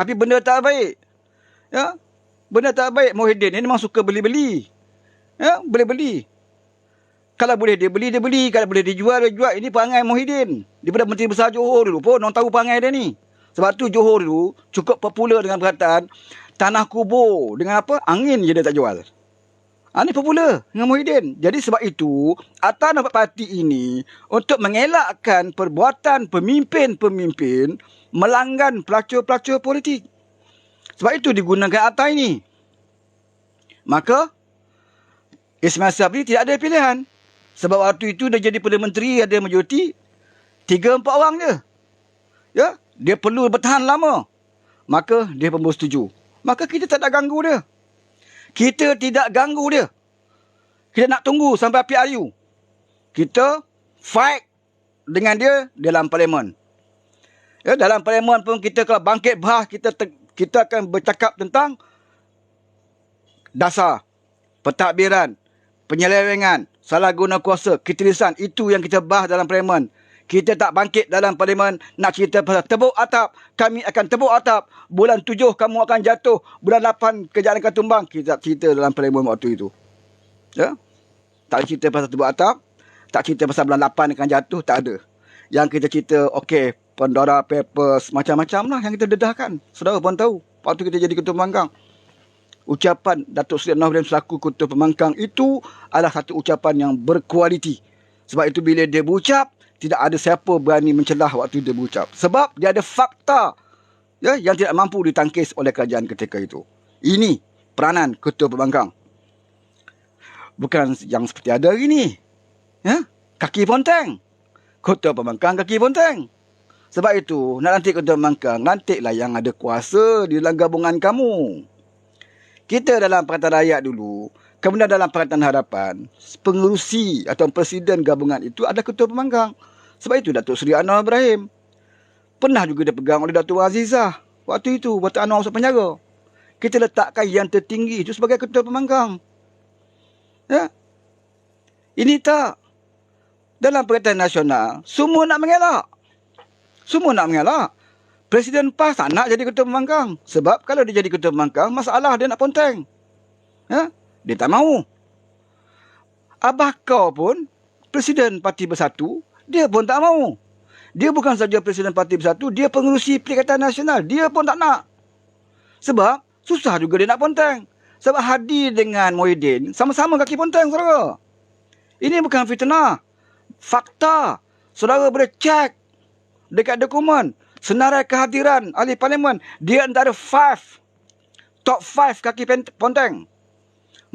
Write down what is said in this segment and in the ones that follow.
Tapi benda tak baik. Ya, benda tak baik. Muhyiddin ni memang suka beli-beli. Ya, beli-beli. Kalau boleh dia beli, dia beli. Kalau boleh dia jual, dia jual. Ini perangai Muhyiddin. Daripada Menteri Besar Johor dulu pun, orang tahu perangai dia ni. Sebab tu Johor dulu cukup popular dengan perkataan tanah kubur dengan apa? Angin je dia tak jual. Ini popular dengan Muhyiddin. Jadi sebab itu, Atas Nama Parti ini untuk mengelakkan perbuatan pemimpin-pemimpin melanggan pelacur-pelacur politik. Sebab itu digunakan Atas ini. Maka, Ismail Sabri tidak ada pilihan. Sebab waktu itu dia jadi Perdana Menteri, ada majoriti 3-4 orang je. Ya, dia perlu bertahan lama. Maka dia pun bersetuju. Maka kita tak nak ganggu dia. Kita tidak ganggu dia. Kita nak tunggu sampai PRU. Kita fight dengan dia dalam parlimen. Ya, dalam parlimen pun kita kalau bangkit bahas, kita akan bercakap tentang dasar, pentadbiran, penyelewengan, salah guna kuasa, ketirisan. Itu yang kita bahas dalam parlimen. Kita tak bangkit dalam parlimen nak cerita pasal tebuk atap. Kami akan tebuk atap. Bulan 7 kamu akan jatuh. Bulan 8 kerajaan akan tumbang. Kita tak cerita dalam parlimen waktu itu. Ya? Tak cerita pasal tebuk atap. Tak cerita pasal bulan 8 akan jatuh. Tak ada. Yang kita cerita, okey, Pandora Papers, macam-macam lah yang kita dedahkan. Saudara pun tahu. Waktu kita jadi ketua pembangkang. Ucapan Datuk Seri Anwar Ibrahim selaku ketua pembangkang itu adalah satu ucapan yang berkualiti. Sebab itu bila dia berucap, tidak ada siapa berani mencelah waktu dia berucap. Sebab dia ada fakta, ya, yang tidak mampu ditangkis oleh kerajaan ketika itu. Ini peranan ketua pembangkang. Bukan yang seperti ada hari ini. Ya? Kaki ponteng. Ketua pembangkang kaki ponteng. Sebab itu, nak lantik ketua pembangkang, lantiklah yang ada kuasa di dalam gabungan kamu. Kita dalam Pakatan Rakyat dulu, kemudian dalam Pakatan Harapan, pengerusi atau presiden gabungan itu ada ketua pembangkang. Sebab itu Datuk Seri Anwar Ibrahim pernah juga dipegang oleh Datuk Azizah. Waktu itu, waktu Anwar masuk penjara. Kita letakkan yang tertinggi itu sebagai ketua pembangkang. Ya? Ini tak. Dalam Perikatan Nasional, semua nak mengelak. Semua nak mengelak. Presiden PAS tak nak jadi ketua pembangkang. Sebab kalau dia jadi ketua pembangkang, masalah dia nak ponteng. Ya? Dia tak mahu. Abah kau pun, Presiden Parti Bersatu, dia pun tak mahu. Dia bukan saja Presiden Parti Bersatu, dia pengerusi Perikatan Nasional. Dia pun tak nak. Sebab susah juga dia nak ponteng. Sebab Hadi dengan Muhyiddin sama-sama kaki ponteng, saudara. Ini bukan fitnah. Fakta. Saudara boleh cek dekat dokumen. Senarai kehadiran ahli parlimen. Dia antara top 5 kaki ponteng.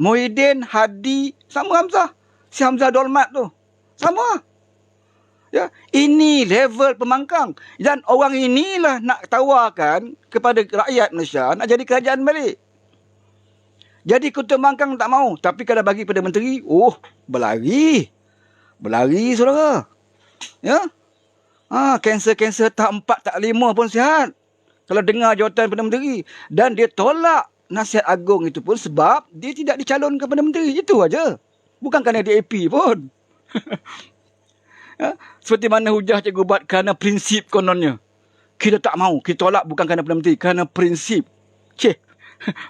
Muhyiddin, Hadi, sama Hamzah. Si Hamzah Dolmat tu. Sama. Ya, ini level pembangkang. Dan orang inilah nak tawarkan kepada rakyat Malaysia nak jadi kerajaan balik. Jadi ketua pembangkang tak mau. Tapi kalau bagi pada menteri, berlari. Berlari, saudara. Ya. Kanser-kanser tahap 4, tahap 5 pun sihat. Kalau dengar jawatan Perdana Menteri. Dan dia tolak nasihat agung itu pun sebab dia tidak dicalonkan Perdana Menteri. Itu aja. Bukan kerana dia AP pun. Ya? Seperti mana hujah cikgu buat kerana prinsip kononnya. Kita tak mau. Kita tolak bukan kerana Perdana Menteri. Kerana prinsip.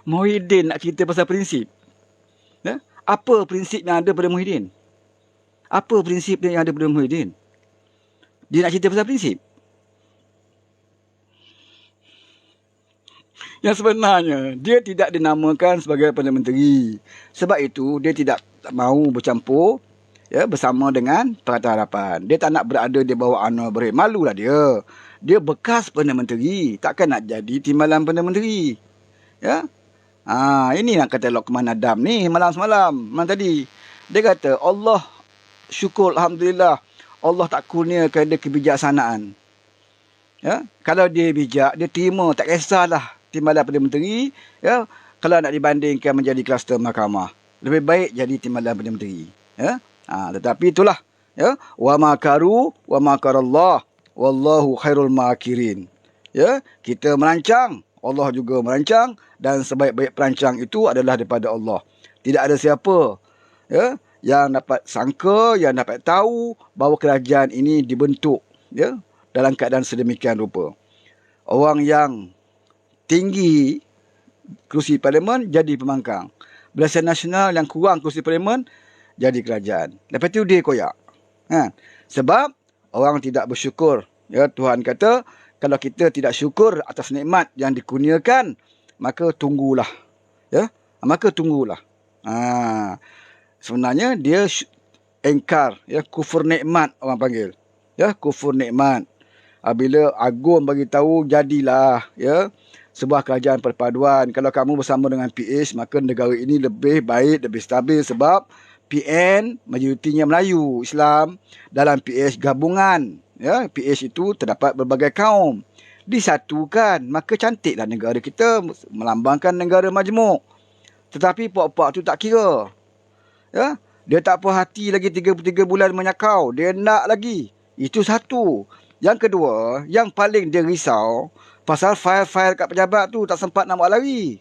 Muhyiddin nak cerita pasal prinsip. Ya? Apa prinsip yang ada pada Muhyiddin? Apa prinsip yang ada pada Muhyiddin? Dia nak cerita pasal prinsip. Yang sebenarnya, dia tidak dinamakan sebagai Perdana Menteri. Sebab itu, dia tidak mahu bercampur, ya, bersama dengan Pakatan Harapan. Dia tak nak berada di bawah Anwar Ibrahim. Malulah dia. Dia bekas Perdana Menteri. Takkan nak jadi timbalan Perdana Menteri. Ya? Ini yang kata Luqman Adam ni malam semalam. Malam tadi. Dia kata, Allah syukur, Alhamdulillah. Allah tak kurniakan dia kebijaksanaan. Ya? Kalau dia bijak, dia terima. Tak kisahlah timbalan Perdana Menteri. Ya? Kalau nak dibandingkan menjadi kluster mahkamah. Lebih baik jadi timbalan Perdana Menteri. Ya? Tetapi itulah. Ya? Wa makaru wa makarallah. Wallahu khairul makirin. Ya? Kita merancang. Allah juga merancang. Dan sebaik-baik perancang itu adalah daripada Allah. Tidak ada siapa, ya, yang dapat sangka, yang dapat tahu bahawa kerajaan ini dibentuk, ya, dalam keadaan sedemikian rupa. Orang yang tinggi kerusi parlimen jadi pembangkang. Barisan Nasional yang kurang kerusi parlimen jadi kerajaan. Lepas tu dia koyak. Ha. Sebab orang tidak bersyukur. Ya, Tuhan kata, kalau kita tidak syukur atas nikmat yang dikurniakan, maka tunggulah. Ya, maka tunggulah. Sebenarnya dia engkar, ya, kufur nikmat orang panggil. Ya, kufur nikmat. Bila Agong bagi tahu, jadilah, ya, sebuah kerajaan perpaduan. Kalau kamu bersama dengan PH, maka negara ini lebih baik, lebih stabil sebab PN majoritinya Melayu, Islam. Dalam PH gabungan, ya, PH itu terdapat berbagai kaum. Disatukan, maka cantiklah negara kita, melambangkan negara majmuk. Tetapi puak-puak tu tak kira. Ya, dia tak puas hati lagi 33 bulan menyakau. Dia nak lagi. Itu satu. Yang kedua, yang paling dia risau, pasal fail-fail kat pejabat tu tak sempat nak buat lari.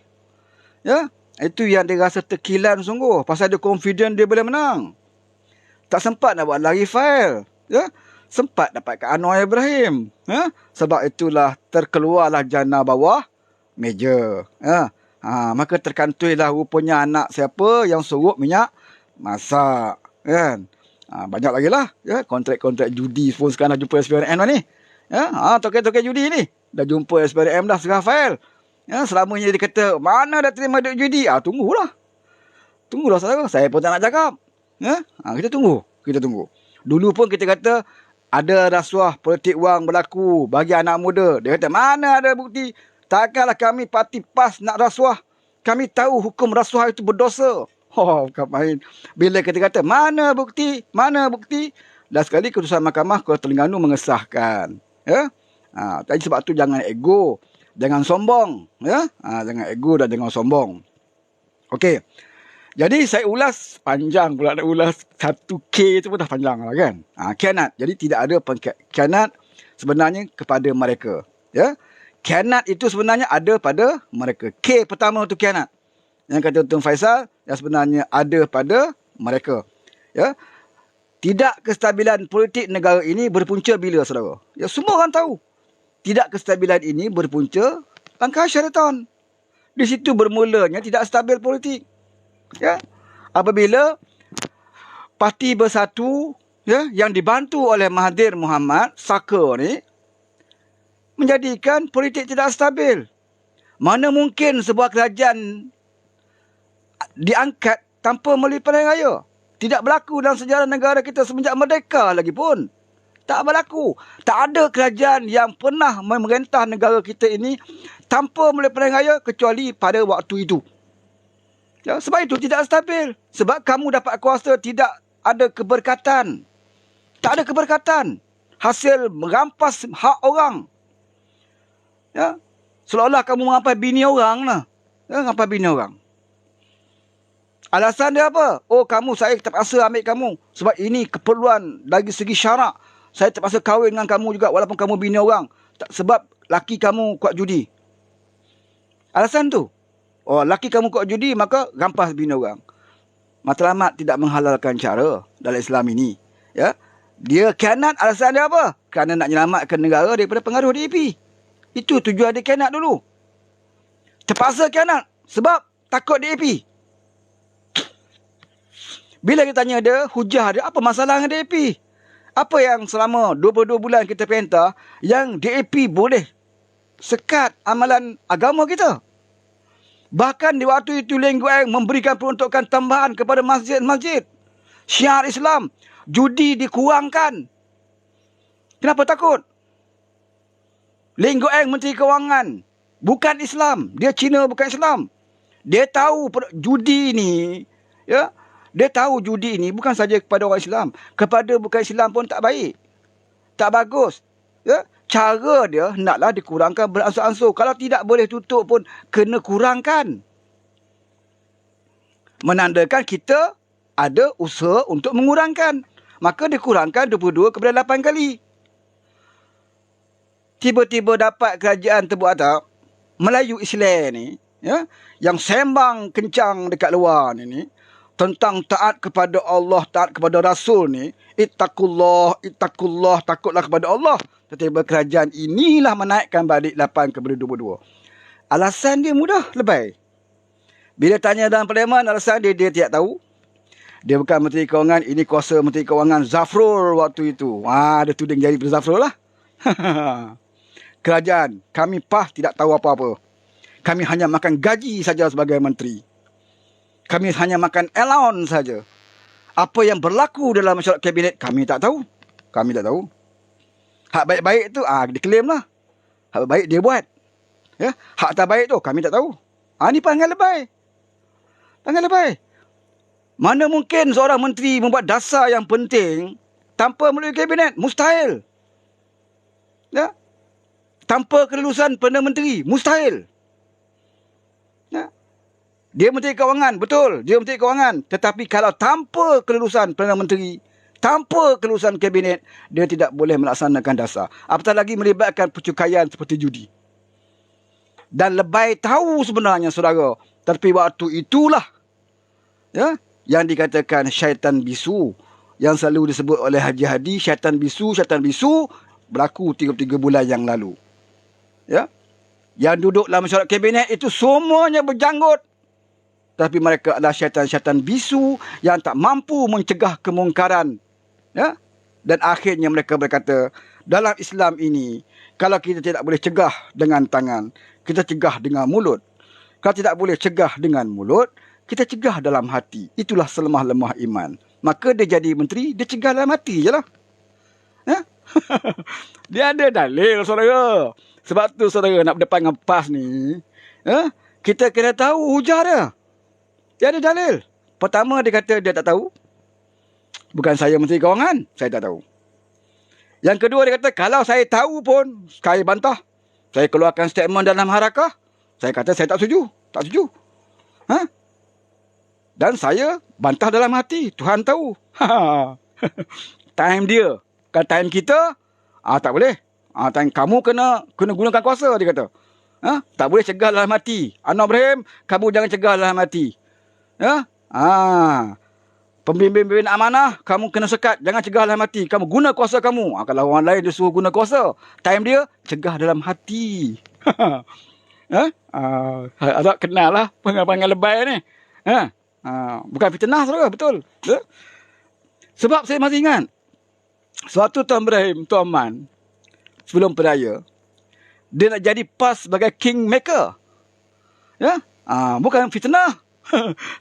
Ya, itu yang dia rasa terkilan sungguh. Pasal dia confident dia boleh menang. Tak sempat nak buat lari fail. Ya, sempat dapat kat Anwar Ibrahim. Ya, sebab itulah terkeluarlah jana bawah meja. Ya. Maka terkantuilah rupanya anak siapa yang suruh minyak masak. Kan? Banyak lagi lah. Ya, kontrak-kontrak judi pun sekarang dah jumpa SPRM dah ni. Ya, token-token judi ni dah jumpa SPRM dah serah fail. Ya, selamanya dia kata, mana dah terima duit judi? Tunggulah. Tunggulah saudara. Saya pun tak nak cakap. Ya? Kita tunggu. Kita tunggu. Dulu pun kita kata, ada rasuah politik wang berlaku bagi anak muda. Dia kata, mana ada bukti? Takkanlah kami parti PAS nak rasuah. Kami tahu hukum rasuah itu berdosa. Bukan main. Bila kita kata, mana bukti? Mana bukti? Dah sekali keputusan Mahkamah Kuala Terengganu mengesahkan. Ya? Tadi sebab tu jangan ego. Jangan sombong. Ya? Jangan ego dan jangan sombong. Okey. Jadi saya ulas panjang pula nak ulas 1K tu pun dah panjang lah kan. Khianat. Jadi tidak ada khianat sebenarnya kepada mereka. Ya? Khianat itu sebenarnya ada pada mereka. K pertama tu khianat. Yang kata Tun Faisal, yang sebenarnya ada pada mereka. Ya. Tidak kestabilan politik negara ini berpunca bila, saudara? Ya, semua orang tahu. Tidak kestabilan ini berpunca langkah syaitan. Di situ bermulanya tidak stabil politik. Ya. Apabila Parti Bersatu, ya, yang dibantu oleh Mahathir Mohamad, Saka ni, menjadikan politik tidak stabil. Mana mungkin sebuah kerajaan diangkat tanpa melalui pilihan raya? Tidak berlaku dalam sejarah negara kita semenjak merdeka lagi pun. Tak berlaku. Tak ada kerajaan yang pernah memerintah negara kita ini tanpa melalui pilihan raya kecuali pada waktu itu. Ya, sebab itu tidak stabil. Sebab kamu dapat kuasa tidak ada keberkatan. Tak ada keberkatan. Hasil merampas hak orang. Ya, seolah-olah kamu merampas bini orang lah. Ya, merampas bini orang. Alasan dia apa? Saya terpaksa ambil kamu. Sebab ini keperluan dari segi syarak. Saya terpaksa kahwin dengan kamu juga walaupun kamu bini orang. Sebab laki kamu kuat judi. Alasan tu. Laki kamu kuat judi, maka rampas bini orang. Matlamat tidak menghalalkan cara dalam Islam ini. Ya, dia khianat, alasan dia apa? Kerana nak menyelamatkan negara daripada pengaruh DAP. Itu tujuan dia khianat dulu. Terpaksa khianat sebab takut DAP. Bila kita tanya dia, hujah dia, apa masalah dengan DAP? Apa yang selama 22 bulan kita perintah yang DAP boleh sekat amalan agama kita? Bahkan di waktu itu Lee Nguyen memberikan peruntukan tambahan kepada masjid-masjid syiar Islam. Judi dikurangkan. Kenapa takut? Lee Nguyen Menteri Kewangan bukan Islam. Dia Cina bukan Islam. Dia tahu judi ni, ya, dia tahu judi ini bukan saja kepada orang Islam. Kepada bukan Islam pun tak baik. Tak bagus. Ya? Cara dia naklah dikurangkan beransur-ansur. Kalau tidak boleh tutup pun kena kurangkan. Menandakan kita ada usaha untuk mengurangkan. Maka dikurangkan 22 kepada 8 kali. Tiba-tiba dapat kerajaan tebuk atap Melayu Islam ni, ya, yang sembang kencang dekat luar ni, tentang taat kepada Allah, taat kepada Rasul ni, ittaqullah, takutlah kepada Allah. Tetapi kerajaan inilah menaikkan balik 8 kepada 22. Alasan dia mudah, lebay. Bila tanya dalam parlimen, alasan dia tidak tahu. Dia bukan Menteri Kewangan, ini kuasa Menteri Kewangan Zafrul waktu itu. Dia tuding jadi Zafrul lah. Kerajaan, kami PAS tidak tahu apa-apa. Kami hanya makan gaji saja sebagai menteri. Kami hanya makan allowance saja. Apa yang berlaku dalam mesyuarat kabinet, kami tak tahu. Kami tak tahu. Hak baik-baik tu, diklaim lah. Hak baik dia buat. Ya, hak tak baik tu, kami tak tahu. Ni panggil lebay. Panggil lebay. Mana mungkin seorang menteri membuat dasar yang penting tanpa melalui kabinet? Mustahil. Ya? Tanpa kelulusan Perdana Menteri? Mustahil. Ya? Dia Menteri Kewangan, betul. Dia Menteri Kewangan. Tetapi kalau tanpa kelulusan Perdana Menteri, tanpa kelulusan kabinet, dia tidak boleh melaksanakan dasar. Apatah lagi melibatkan percukaian seperti judi. Dan lebay tahu sebenarnya, saudara. Tapi waktu itulah, ya, yang dikatakan syaitan bisu, yang selalu disebut oleh Haji Hadi, syaitan bisu berlaku 3 bulan yang lalu. Ya, yang duduk dalam mesyuarat kabinet itu semuanya berjanggut, tapi mereka adalah syaitan-syaitan bisu yang tak mampu mencegah kemungkaran. Ya, dan akhirnya mereka berkata, dalam Islam ini, kalau kita tidak boleh cegah dengan tangan, kita cegah dengan mulut. Kalau tidak boleh cegah dengan mulut, kita cegah dalam hati. Itulah selemah-lemah iman. Maka dia jadi menteri, dia cegah dalam hati je lah. Ya? Dia ada dalil, saudara. Sebab tu, saudara, nak berdepan dengan PAS ni, ya, kita kena tahu hujah dia. Dia ada dalil. Pertama, dia kata dia tak tahu. Bukan saya Menteri Kewangan, saya tak tahu. Yang kedua, dia kata, kalau saya tahu pun, saya bantah. Saya keluarkan statement dalam harakah. Saya kata saya tak setuju. Tak setuju. Dan saya bantah dalam hati. Tuhan tahu. Time dia. Kalau time kita, tak boleh. Time kamu kena gunakan kuasa, dia kata. Tak boleh cegah dalam hati. Anwar Ibrahim, kamu jangan cegah dalam hati. Ya? Pembimbing-pembimbing amanah, kamu kena sekat. Jangan cegah dalam hati. Kamu guna kuasa kamu. Kalau orang lain dia suruh guna kuasa, time dia, cegah dalam hati. Ada kenal lah pengal-pengal lebay ni. Bukan fitnah, saudara, betul. Sebab saya masih ingat, suatu Tuan Ibrahim, Tuan Man, sebelum peraya, dia nak jadi PAS sebagai kingmaker. Ya? Bukan fitnah.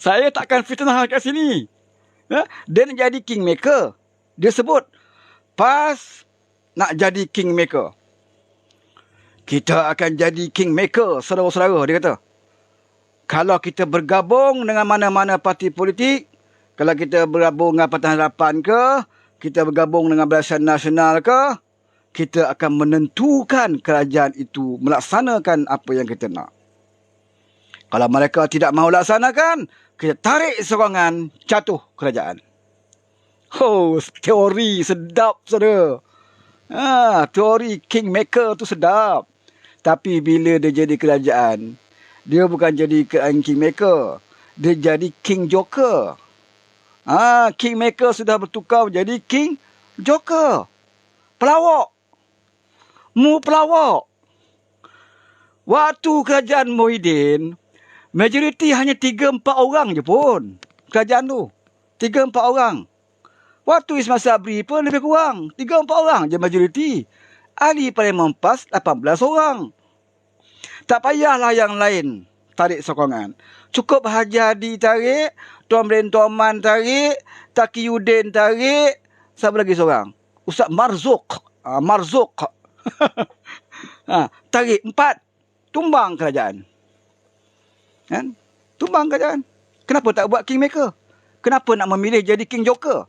Saya takkan fitnah kat sini. Ya? Dia nak jadi kingmaker. Dia sebut, PAS nak jadi kingmaker. Kita akan jadi kingmaker, saudara-saudara, dia kata. Kalau kita bergabung dengan mana-mana parti politik, kalau kita bergabung dengan Parti Harapan ke, kita bergabung dengan Barisan Nasional ke, kita akan menentukan kerajaan itu melaksanakan apa yang kita nak. Kalau mereka tidak mahu laksanakan, kita tarik sokongan, jatuh kerajaan. Teori sedap, saudara. Teori kingmaker tu sedap. Tapi bila dia jadi kerajaan, dia bukan jadi kingmaker. Dia jadi king joker. Kingmaker sudah bertukar menjadi king joker. Pelawak. Pelawak. Waktu kerajaan Muhyiddin, majoriti hanya 3-4 orang je pun. Kerajaan tu. 3-4 orang. Waktu Ismail Sabri pun lebih kurang. 3-4 orang je majoriti. Ahli Parlimen PAS 18 orang. Tak payahlah yang lain tarik sokongan. Cukup Haji Hadi tarik, Tuan Brain Tuan Man tarik, Taqiyuddin tarik, siapa lagi seorang? Ustaz Marzuq. Tarik 4. Tumbang kerajaan. Kan? Tumbang kerajaan. Kenapa tak buat kingmaker? Kenapa nak memilih jadi king joker?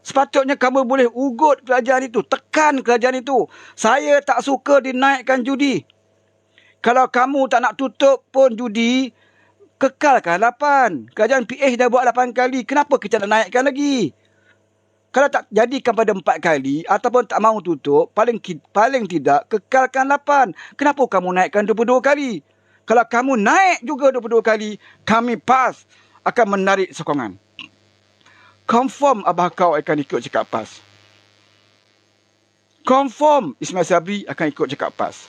Sepatutnya kamu boleh ugut kerajaan itu, tekan kerajaan itu. Saya tak suka dinaikkan judi. Kalau kamu tak nak tutup pun judi, kekalkan 8. Kerajaan PH dah buat 8 kali. Kenapa kita nak naikkan lagi? Kalau tak jadikan pada 4 kali ataupun tak mahu tutup, paling tidak kekalkan 8. Kenapa kamu naikkan 22 kali? Kalau kamu naik juga 22 kali, kami PAS akan menarik sokongan. Confirm Abah kau akan ikut cakap PAS. Confirm Ismail Sabri akan ikut cakap PAS.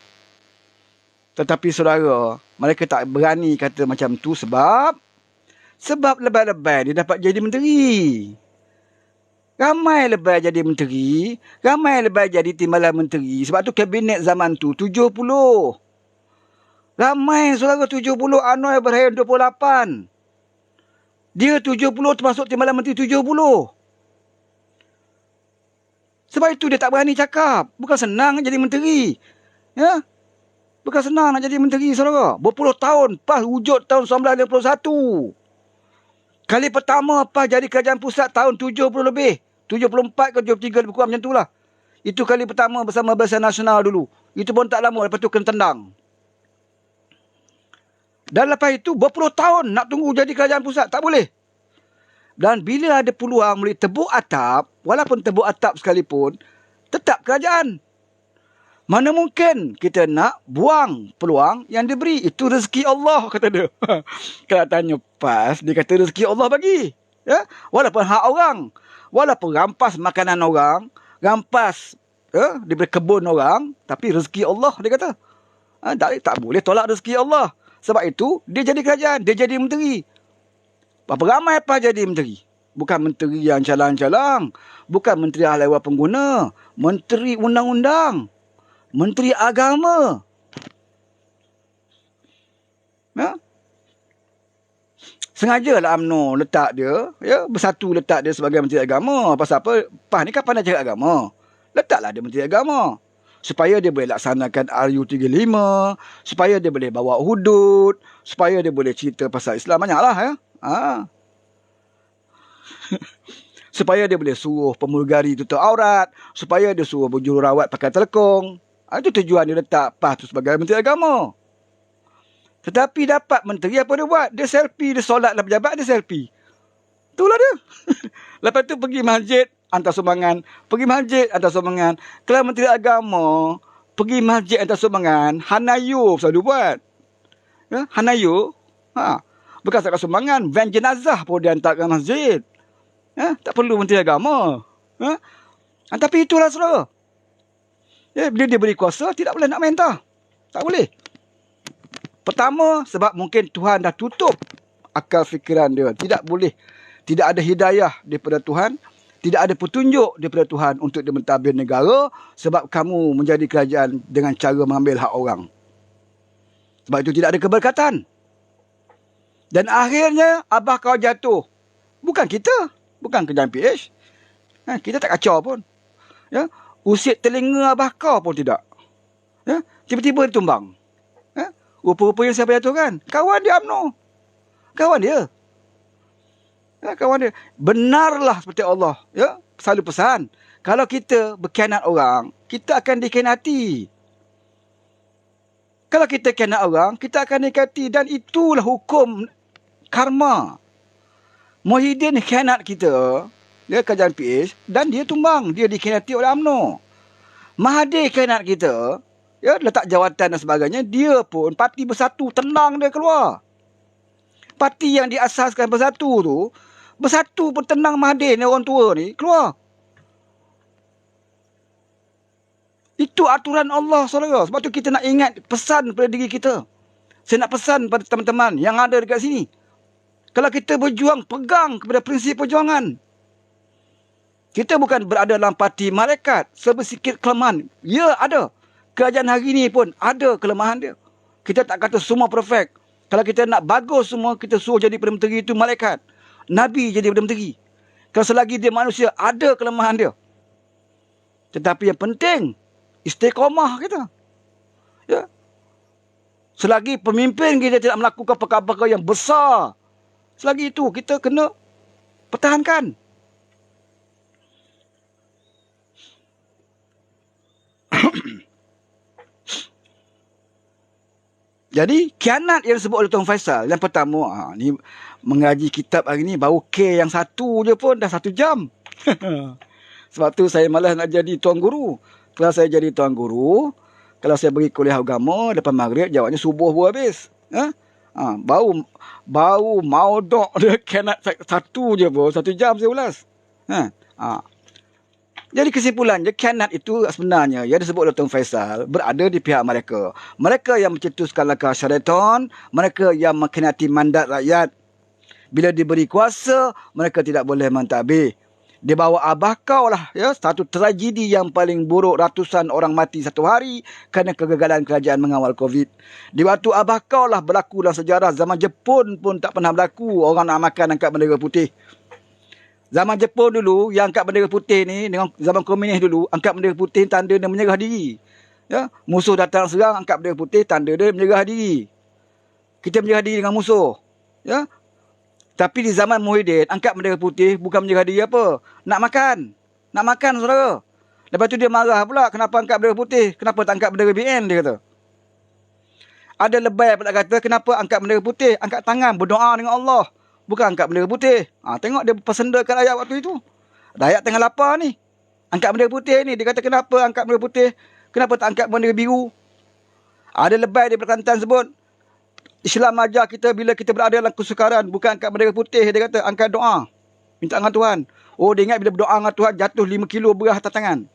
Tetapi saudara, mereka tak berani kata macam tu sebab lebay-lebay dia dapat jadi menteri. Ramai lebay jadi menteri, ramai lebay jadi timbalan menteri. Sebab tu kabinet zaman tu 70. Ramai saudara 70, Anwar Ibrahim 28. Dia 70 termasuk timbalan menteri 70. Sebab itu dia tak berani cakap. Bukan senang jadi menteri. Ya? Bukan senang nak jadi menteri, saudara. Berpuluh tahun PAS wujud tahun 1951. Kali pertama PAS jadi kerajaan pusat tahun 70 lebih. 74 ke 73 lebih kurang macam itulah. Itu kali pertama bersama Barisan Nasional dulu. Itu pun tak lama, lepas tu kena tendang. Dan lepas itu berpuluh tahun nak tunggu jadi kerajaan pusat. Tak boleh. Dan bila ada peluang boleh tebuk atap, walaupun tebuk atap sekalipun, tetap kerajaan. Mana mungkin kita nak buang peluang yang diberi. Itu rezeki Allah, kata dia. Kalau tanya PAS, dia kata rezeki Allah bagi. Ya? Walaupun hak orang. Walaupun rampas makanan orang, rampas daripada kebun orang, tapi rezeki Allah, dia kata. Tak boleh tolak rezeki Allah. Sebab itu, dia jadi kerajaan, dia jadi menteri. Berapa ramai PAS jadi menteri? Bukan menteri yang calang-calang. Bukan menteri ahli ehwal pengguna. Menteri undang-undang. Menteri agama. Ya? Sengajalah UMNO letak dia, ya, bersatu letak dia sebagai menteri agama. Pasal apa? PAS ni kan pandai cakap agama. Letaklah dia menteri agama. Supaya dia boleh laksanakan RU35, supaya dia boleh bawa hudud, supaya dia boleh cerita pasal Islam banyaklah, ya. Supaya dia boleh suruh pemulgari tutup aurat, supaya dia suruh berjururawat pakai telekong. Itu tujuan dia letak PAS tu sebagai menteri agama. Tetapi dapat menteri, apa dia buat? Dia selfie, dia solat dalam pejabat, dia selfie. Itulah dia. Lepas tu pergi masjid, hantar sumbangan. Pergi masjid, hantar sumbangan. Kalau menteri agama, pergi masjid, hantar sumbangan. Hanayu, selalu buat. Ya? Hanayu. Bukan setakat sumbangan. Van jenazah pun dia hantar ke masjid. Ya? Tak perlu menteri agama. Ya? Tapi itulah saudara. Ya, bila dia beri kuasa, tidak boleh nak mentah. Tak boleh. Pertama, sebab mungkin Tuhan dah tutup akal fikiran dia. Tidak boleh. Tidak ada hidayah daripada Tuhan. Tidak ada petunjuk daripada Tuhan untuk dia mentadbir negara. Sebab kamu menjadi kerajaan dengan cara mengambil hak orang. Sebab itu tidak ada keberkatan. Dan akhirnya, abah kau jatuh. Bukan kita. Bukan kerajaan PH. Kita tak kacau pun. Ya? Usik telinga abah kau pun tidak. Ya? Tiba-tiba dia tumbang. Rupa-rupa yang siapa jatuh kan? Kawan dia UMNO. Kawan dia. Ya, kawan dia. Benarlah seperti Allah. Ya, selalu pesan. Kalau kita berkhianat orang, kita akan dikhianati. Kalau kita khianat orang, kita akan dikhianati. Dan itulah hukum karma. Muhyiddin khianat kita. Dia kerajaan PH. Dan dia tumbang. Dia dikhianati oleh UMNO. Mahathir khianat kita. Ya, letak jawatan dan sebagainya. Dia pun parti Bersatu tenang dia keluar. Parti yang diasaskan Bersatu tu, Bersatu pun tenang Mahathir ni, orang tua ni, keluar. Itu aturan Allah, saudara. Sebab tu kita nak ingat pesan pada diri kita. Saya nak pesan pada teman-teman yang ada dekat sini. Kalau kita berjuang, pegang kepada prinsip perjuangan. Kita bukan berada dalam parti malaikat. Sebesikit kelemahan. Ya, ada. Kerajaan hari ini pun ada kelemahan dia. Kita tak kata semua perfect. Kalau kita nak bagus semua, kita suruh jadi Perdana Menteri itu malaikat. Nabi jadi Perdana Menteri. Kalau selagi dia manusia, ada kelemahan dia. Tetapi yang penting, istiqamah kita. Ya. Selagi pemimpin kita tidak melakukan perkara-perkara yang besar, selagi itu kita kena pertahankan. Jadi, khianat yang disebut oleh Tuan Faisal. Yang pertama, ni mengaji kitab hari ni, baru K yang satu je pun dah 1 jam. Sebab tu saya malas nak jadi tuan guru. Kalau saya jadi tuan guru, kalau saya bagi kuliah agama, lepas maghrib, jawabnya subuh pun habis. Bau maudok dia khianat satu je pun, 1 jam saya ulas. Jadi kesimpulannya, khianat itu sebenarnya yang disebut oleh Tuan Faisal berada di pihak mereka. Mereka yang mencetuskan langkah syaitan, mereka yang mengkhianati mandat rakyat. Bila diberi kuasa, mereka tidak boleh mentadbir. Di bawah Abah Kau lah, ya, satu tragedi yang paling buruk, ratusan orang mati satu hari kerana kegagalan kerajaan mengawal COVID. Di waktu Abah Kau lah berlaku dalam sejarah, zaman Jepun pun tak pernah berlaku orang nak makan angkat bendera putih. Zaman Jepun dulu, yang angkat bendera putih ni, dengan zaman komunis dulu, angkat bendera putih tanda dia menyerah diri. Ya, musuh datang serang, angkat bendera putih, tanda dia menyerah diri. Kita menyerah diri dengan musuh. Ya, tapi di zaman Muhyiddin, angkat bendera putih bukan menyerah diri apa? Nak makan. Nak makan, saudara. Lepas tu dia marah pula, kenapa angkat bendera putih? Kenapa tak angkat bendera BN, dia kata. Ada lebay pula kata, kenapa angkat bendera putih? Angkat tangan, berdoa dengan Allah. Bukan angkat bendera putih. Tengok dia persendakan rakyat waktu itu. Rakyat tengah lapar ni. Angkat bendera putih ni. Dia kata kenapa angkat bendera putih? Kenapa tak angkat bendera biru? Ada lebay di perkantan sebut. Islam ajar kita bila kita berada dalam kesukaran. Bukan angkat bendera putih. Dia kata angkat doa. Minta dengan Tuhan. Oh, dia ingat bila berdoa dengan Tuhan jatuh 5 kilo beras atas tangan.